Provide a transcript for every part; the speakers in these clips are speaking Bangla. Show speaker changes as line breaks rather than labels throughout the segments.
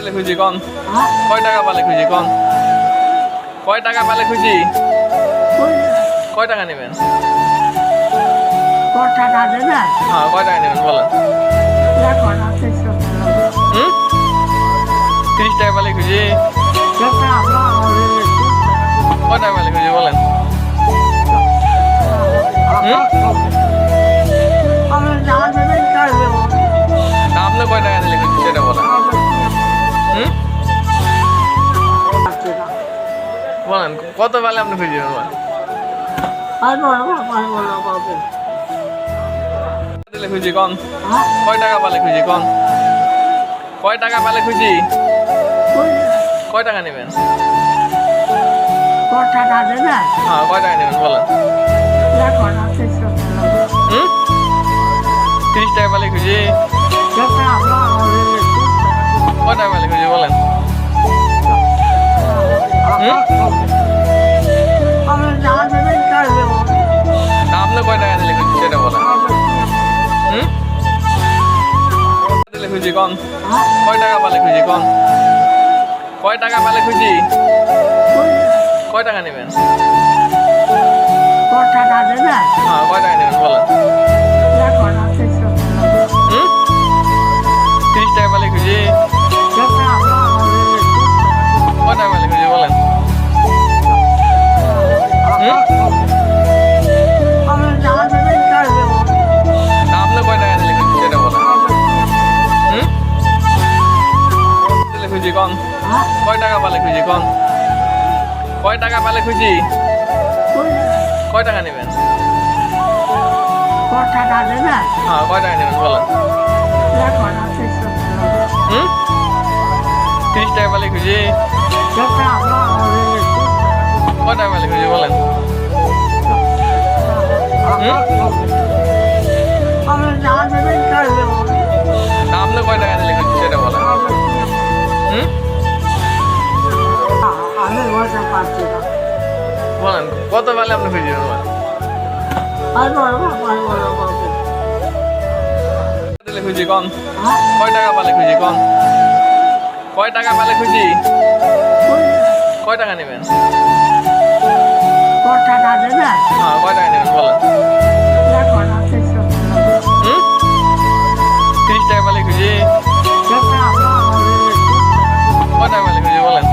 দিলে খুঁজি কন কয় টাকা পালে খুঁজি কন কয় টাকা পালে খুঁজি কয় টাকা নেবেন হ্যাঁ কয় টাকা নেবেন বলেন 30 টাকা পালে খুঁজি কয় টাকা পালে খুঁজি বলেন আপনি কয় টাকা দিলে খুঁজি সেটা বলেন বলেন কত পালে আপনি খুঁজি বলেন দিলে খুঁজি কন কয় টাকা পালে খুঁজি কন কয় টাকা পালে খুঁজি কয় টাকা নেবেন হ্যাঁ কয় টাকা নেবেন বলেন 30 টাকা পালে খুঁজি কয় টাকা পালে খুঁজি বলেন আপনি কয় টাকা দিলে খুঁজি সেটা বলেন দিলে খুঁজি কন কয় টাকা পালে খুঁজি কন কয় টাকা পালে খুঁজি কয় টাকা নেবেন হ্যাঁ কয় টাকা নেবেন বলেন 30 টাকা পালে খুঁজি কয় টাকা পালে খুঁজি বলেন আপনি কয় টাকা দিলে খুঁজি সেটা বলেন দিলে খুঁজি কন কয় টাকা পালে খুঁজি কন কয় টাকা পালে খুঁজি কয় টাকা নেবেন হ্যাঁ কয় টাকা নেবেন বলেন 30 টাকা পালে খুঁজি কয় টাকা পালে খুঁজি বলেন আপনি কয় টাকা দিলে খুঁজি সেটা বলেন বলেন কত পালে আপনি খুঁজি বলেন দিলে খুঁজি কন কয় টাকা পালে খুঁজি কন কয় টাকা পালে খুঁজি কয় টাকা নেবেন হ্যাঁ কয় টাকা নেবেন বলেন 30 টাকা পালে খুঁজি কয় টাকা পালে খুঁজি বলেন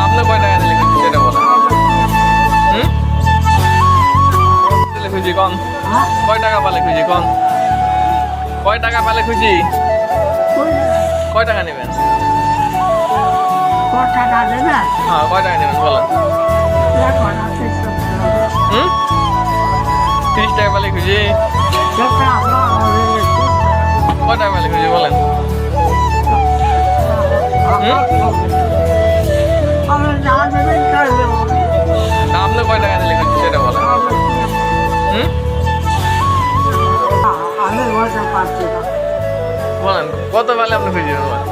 আপনি কয় টাকা দিলে খুঁজি সেটা বলেন দিলে খুঁজি কন কয় টাকা পালে খুঁজি কন কয় টাকা পালে খুঁজি কয় টাকা নেবেন হ্যাঁ কয় টাকা নেবেন বলেন 30 টাকা পালে খুঁজি কয় টাকা পালে খুঁজি বলেন আপনি কয় টাকা দিলে খুঁজি সেটা বলেন বলেন কত পালে আপনি খুঁজি বলেন